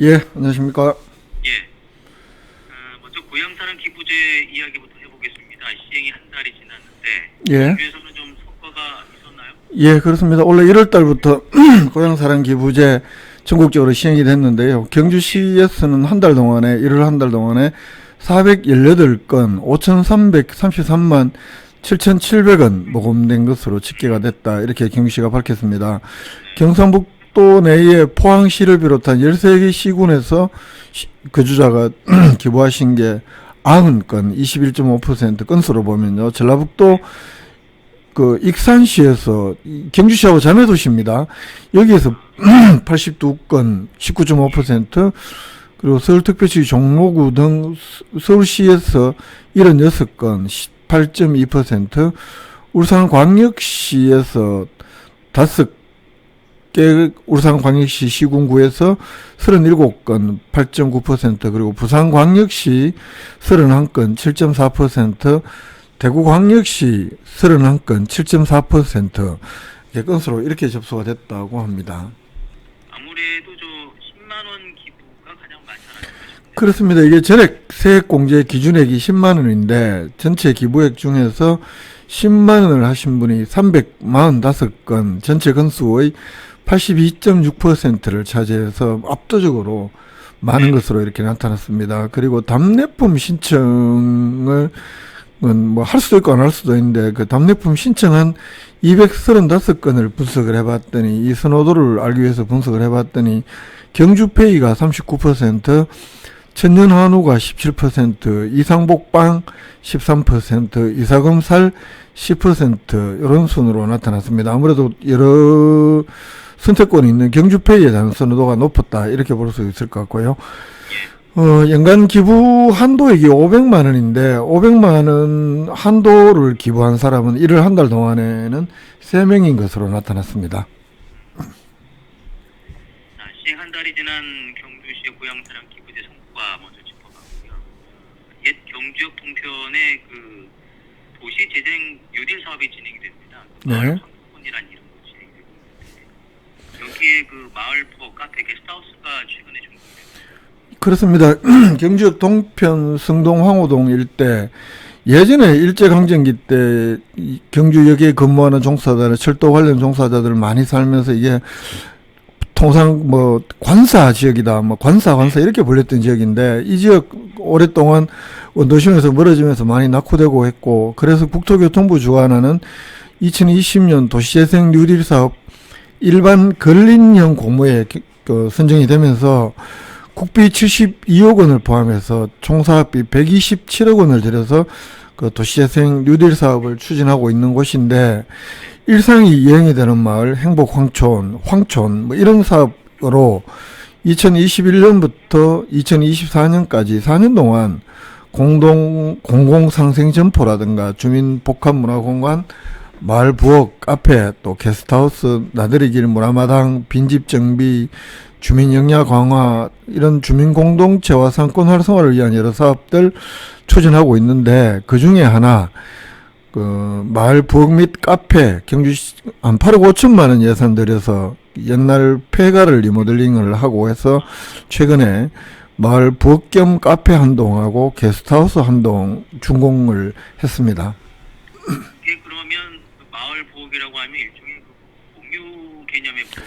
예, 안녕하십니까. 예, 먼저 고향사랑 기부제 이야기부터 해보겠습니다. 시행이 한 달이 지났는데 예, 경주에서는 좀 성과가 있었나요? 예, 그렇습니다. 원래 1월 달부터 고향사랑 기부제 전국적으로 시행이 됐는데요. 경주시에서는 한 달 동안에, 1월 한 달 동안에 418건, 5,333만 7,700원 모금된 것으로 집계가 됐다. 이렇게 경주시가 밝혔습니다. 경상북도 내에 포항시를 비롯한 13개 시군에서 거주자가 기부하신 게 90건, 21.5% 건수로 보면요. 전라북도 그 익산시에서 경주시하고 자매도시입니다. 여기에서 82건, 19.5%, 그리고 서울특별시 종로구 등 서울시에서 76건, 8.2%, 울산광역시에서 5개, 울산광역시 시군구에서 37건, 8.9%, 그리고 부산광역시 31건, 7.4%, 대구광역시 31건, 7.4%, 건수로 이렇게 접수가 됐다고 합니다. 아무래도 저 10만 원 기부가 가장 많지 않았을까 싶은데. 그렇습니다. 이게 전액 세액공제 기준액이 10만 원인데 전체 기부액 중에서 10만 원을 하신 분이 345건, 전체 건수의 82.6%를 차지해서 압도적으로 많은 것으로 이렇게 나타났습니다. 그리고 답례품 신청을 뭐 할 수도 있고 안 할 수도 있는데 그 답례품 신청한 235건을 분석을 해봤더니, 이 선호도를 알기 위해서 분석을 해봤더니 경주페이가 39%, 천년한우가 17%, 이상복방 13%, 이사금살 10% 이런 순으로 나타났습니다. 아무래도 여러 선택권이 있는 경주페이에 대한 선호도가 높았다, 이렇게 볼 수 있을 것 같고요. 연간 기부 한도액이 500만 원인데 500만 원 한도를 기부한 사람은 1월 한 달 동안에는 3명인 것으로 나타났습니다. 시행 한 달이 지난 경주시의 고향사랑 기부제 성과 먼저 짚어봤고요. 옛 경주역 동편에 그 도시재생 뉴딜 사업이 진행이 됩니다. 네. 마을환경이라는 이름으로 진행이 되고 있는데 여기에 그 마을 부엌, 카페, 게스트하우스가 최근에 준공됩니다. 그렇습니다. 경주역 동편 성동 황호동 일대, 예전에 일제강점기 때 경주역에 근무하는 종사자들, 철도 관련 종사자들 많이 살면서 이게 통상 뭐 관사 지역이다, 뭐 관사 이렇게 불렸던 지역인데, 이 지역 오랫동안 원도심에서 멀어지면서 많이 낙후되고 했고, 그래서 국토교통부 주관하는 2020년 도시재생 뉴딜 사업 일반 근린형 공모에 선정이 되면서 국비 72억 원을 포함해서 총 사업비 127억 원을 들여서 그 도시재생 뉴딜 사업을 추진하고 있는 곳인데, 일상이 이행이 되는 마을, 행복 황촌 뭐 이런 사업으로 2021년부터 2024년까지 4년 동안 공공상생점포라든가 주민복합문화공간, 마을 부엌, 카페, 또 게스트하우스, 나들이길, 문화마당, 빈집 정비, 주민 역량 강화, 이런 주민 공동체와 상권 활성화를 위한 여러 사업들 추진하고 있는데, 그 중에 하나, 그 마을 부엌 및 카페, 경주시 한 8억 5천만 원 예산 들여서 옛날 폐가를 리모델링을 하고 해서 최근에 마을 부엌 겸 카페 한 동하고 게스트하우스 한 동 준공을 했습니다. 이게 그러면 그 마을 부엌이라고 하면 일종의 그 공유 개념의 부엌.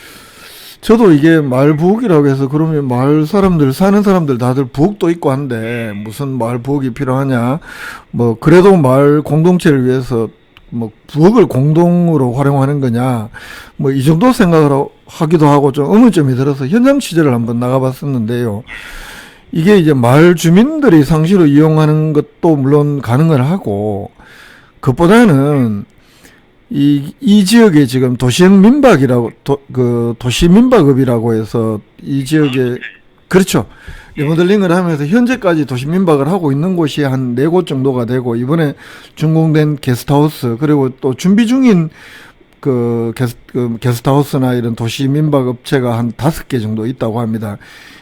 저도 이게 마을 부엌이라고 해서 그러면 마을 사람들, 사는 사람들 다들 부엌도 있고 한데 무슨 마을 부엌이 필요하냐, 뭐 그래도 마을 공동체를 위해서 뭐 부엌을 공동으로 활용하는 거냐, 뭐 이 정도 생각을 하기도 하고 좀 의문점이 들어서 현장 취재를 한번 나가봤었는데요. 이게 이제 마을 주민들이 상시로 이용하는 것도 물론 가능을 하고, 그것보다는 이 지역에 지금 도시형 민박이라고, 도시 민박업이라고 해서 이 지역에, 그렇죠. 리모델링을 하면서 현재까지 도시 민박을 하고 있는 곳이 한 4곳 정도가 되고, 이번에 준공된 게스트하우스, 그리고 또 준비 중인 그 게스트하우스나 이런 도시 민박 업체가 한 5개 정도 있다고 합니다.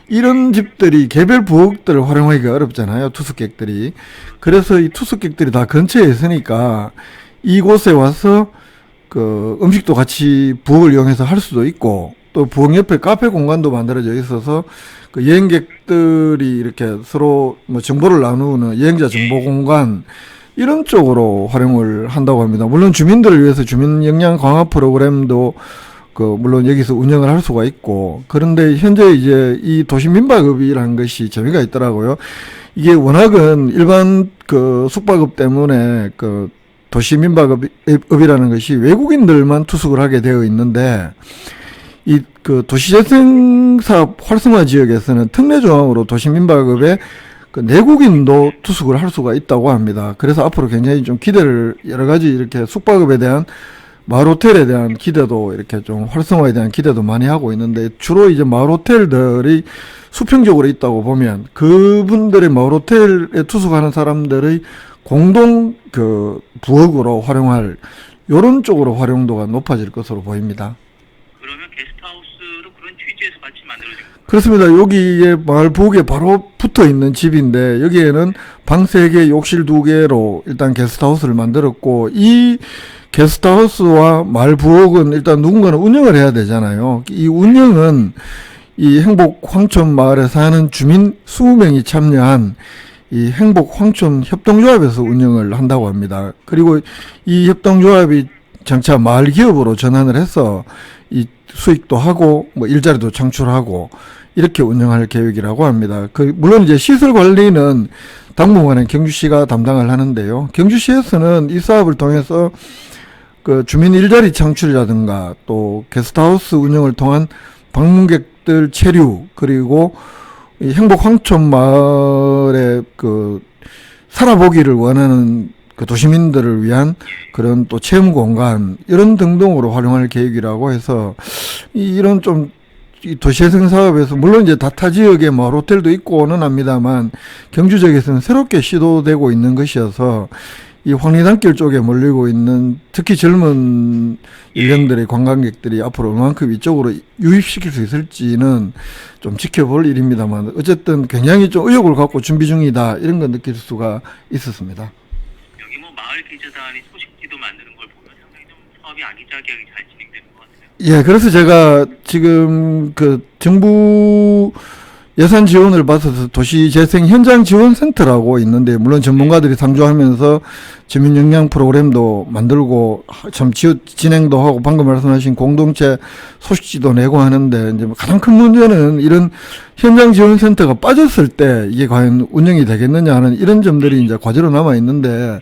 이런 집들이 개별 부엌들을 활용하기가 어렵잖아요, 투숙객들이. 그래서 이 투숙객들이 다 근처에 있으니까 이곳에 와서 그 음식도 같이 부엌을 이용해서 할 수도 있고, 또 부엌 옆에 카페 공간도 만들어져 있어서 그 여행객들이 이렇게 서로 뭐 정보를 나누는 여행자 정보 공간 이런 쪽으로 활용을 한다고 합니다. 물론 주민들을 위해서 주민 역량 강화 프로그램도 물론 여기서 운영을 할 수가 있고, 그런데 현재 이제 이 도시민박업이라는 것이 재미가 있더라고요. 이게 워낙은 일반 숙박업 때문에 도시민박업이라는 것이 외국인들만 투숙을 하게 되어 있는데, 이 도시재생사업 활성화 지역에서는 특례조항으로 도시민박업에 내국인도 투숙을 할 수가 있다고 합니다. 그래서 앞으로 굉장히 좀 기대를 여러 가지 이렇게 숙박업에 대한 마을호텔에 대한 기대도 이렇게 좀 활성화에 대한 기대도 많이 하고 있는데, 주로 이제 마을호텔들이 수평적으로 있다고 보면 그분들의 마을호텔에 투숙하는 사람들의 공동 부엌으로 활용할 요런 쪽으로 활용도가 높아질 것으로 보입니다. 그러면 게스트하우스도 그런 취지에서 같이 만들어진 건가요? 그렇습니다. 여기에 마을 부엌에 바로 붙어 있는 집인데, 여기에는 방 3개, 욕실 2개로 일단 게스트하우스를 만들었고, 이 게스트하우스와 마을 부엌은 일단 누군가는 운영을 해야 되잖아요. 이 운영은 이 행복 황촌 마을에 사는 주민 20명이 참여한 이 행복 황촌 협동조합에서 운영을 한다고 합니다. 그리고 이 협동조합이 장차 마을 기업으로 전환을 해서 이 수익도 하고 뭐 일자리도 창출하고 이렇게 운영할 계획이라고 합니다. 물론 이제 시설 관리는 당분간은 경주시가 담당을 하는데요. 경주시에서는 이 사업을 통해서 주민 일자리 창출이라든가 또 게스트하우스 운영을 통한 방문객들 체류, 그리고 이 행복 황촌 마을에 살아보기를 원하는 도시민들을 위한 그런 또 체험 공간 이런 등등으로 활용할 계획이라고 해서, 이런 좀 이 도시재생 사업에서 물론 이제 다타 지역에 뭐 호텔도 있고는 합니다만 경주 지역에서는 새롭게 시도되고 있는 것이어서, 이 황리단길 쪽에 몰리고 있는 특히 젊은 연령들의 관광객들이 앞으로 얼만큼 이쪽으로 유입시킬 수 있을지는 좀 지켜볼 일입니다만, 어쨌든 굉장히 좀 의욕을 갖고 준비 중이다, 이런 건 느낄 수가 있었습니다. 여기 뭐 마을 기재단이 소식지도 만드는 걸 보면 상당히 좀 사업이 아기자기하게 잘 진행되는 것 같아요. 예, 그래서 제가 지금 정부 예산 지원을 받아서 도시재생 현장 지원센터라고 있는데, 물론 전문가들이 상주하면서 주민 역량 프로그램도 만들고 참 진행도 하고 방금 말씀하신 공동체 소식지도 내고 하는데, 이제 가장 큰 문제는 이런 현장 지원센터가 빠졌을 때 이게 과연 운영이 되겠느냐 하는 이런 점들이 이제 과제로 남아 있는데,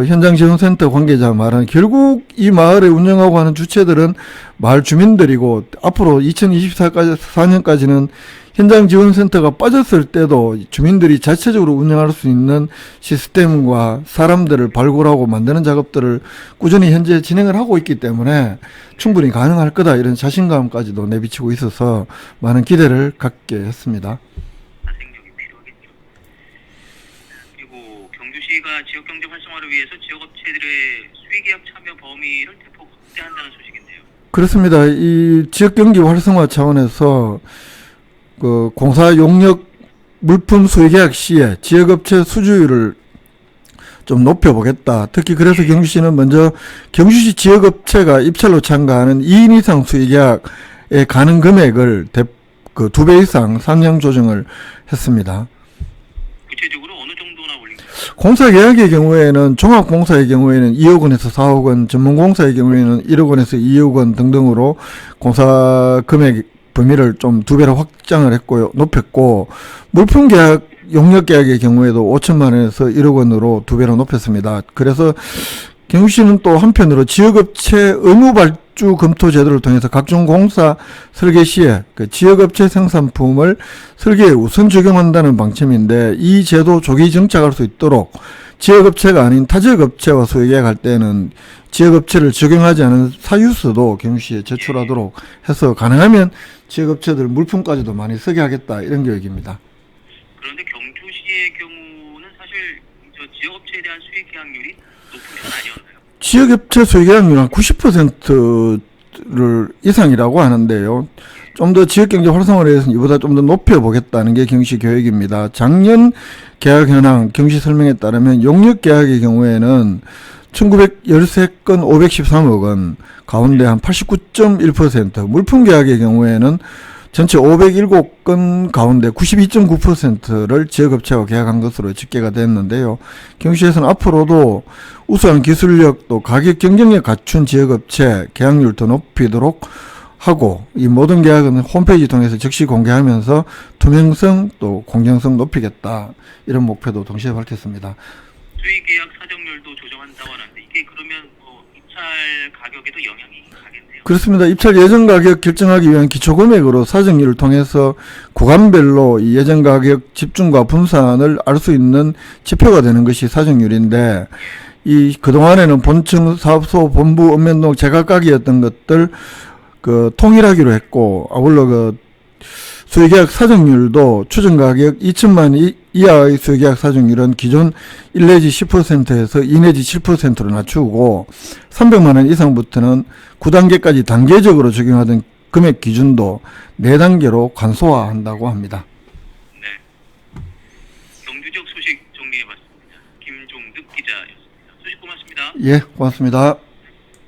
현장 지원센터 관계자 말은 결국 이 마을을 운영하고 하는 주체들은 마을 주민들이고, 앞으로 2024년까지는 현장 지원센터가 빠졌을 때도 주민들이 자체적으로 운영할 수 있는 시스템과 사람들을 발굴하고 만드는 작업들을 꾸준히 현재 진행을 하고 있기 때문에 충분히 가능할 거다, 이런 자신감까지도 내비치고 있어서 많은 기대를 갖게 했습니다. 자생력이 필요하겠죠. 그리고 경주시가 지역경제 활성화를 위해서 지역업체들의 수의계약 참여 범위를 대폭 확대한다는 소식인데요. 그렇습니다. 이 지역경제 활성화 차원에서 공사 용역 물품 수의계약 시에 지역업체 수주율을 좀 높여보겠다. 특히 그래서 경주시는 먼저 경주시 지역업체가 입찰로 참가하는 2인 이상 수의계약에 가는 금액을 2배 이상 상향 조정을 했습니다. 구체적으로 어느 정도나 올린가요? 공사계약의 경우에는, 종합공사의 경우에는 2억 원에서 4억 원, 전문공사의 경우에는 1억 원에서 2억 원 등등으로 공사 금액 범위를 좀 2배로 확장을 했고요, 높였고, 물품계약, 용역계약의 경우에도 5천만 원에서 1억 원으로 2배로 높였습니다. 그래서 경주시는 또 한편으로 지역업체 의무발주 검토 제도를 통해서 각종 공사 설계 시에 지역업체 생산품을 설계에 우선 적용한다는 방침인데, 이 제도 조기 정착할 수 있도록 지역업체가 아닌 타지역업체와 수의계약할 때는 지역업체를 적용하지 않은 사유서도 경주시에 제출하도록 해서 가능하면 지역업체들 물품까지도 많이 쓰게 하겠다, 이런 계획입니다. 그런데 경주시의 경우는 사실 지역업체에 대한 수익계약률이 높은 편 아니었나요? 지역업체 수익계약률 한 90%를 이상이라고 하는데요. 좀 더 지역경제 활성화를 위해서는 이보다 좀 더 높여보겠다는 게 경주시 계획입니다. 작년 계약 현황 경시 설명에 따르면 용역계약의 경우에는 1913건 513억 원 가운데 한 89.1%, 물품 계약의 경우에는 전체 507건 가운데 92.9%를 지역업체와 계약한 것으로 집계가 됐는데요. 경주시에서는 앞으로도 우수한 기술력 또 가격 경쟁력 갖춘 지역업체 계약률 더 높이도록 하고, 이 모든 계약은 홈페이지 통해서 즉시 공개하면서 투명성 또 공정성 높이겠다, 이런 목표도 동시에 밝혔습니다. 수의 계약 사정률도 조정한다고 하는데 이게 그러면 입찰 가격에도 영향이 가겠네요. 그렇습니다. 입찰 예정 가격 결정하기 위한 기초 금액으로 사정률을 통해서 구간별로 이 예정 가격 집중과 분산을 알 수 있는 지표가 되는 것이 사정률인데, 이 그동안에는 본청 사업소 본부 읍면동 제각각이었던 것들 통일하기로 했고, 아울러 수의계약 사정률도 추정가격 2천만 이하의 수의계약 사정률은 기존 1 내지 10%에서 2 내지 7%로 낮추고, 300만 원 이상부터는 9단계까지 단계적으로 적용하던 금액 기준도 4단계로 간소화한다고 합니다. 네. 경주적 소식 정리해봤습니다. 김종득 기자였습니다. 소식 고맙습니다. 예, 고맙습니다.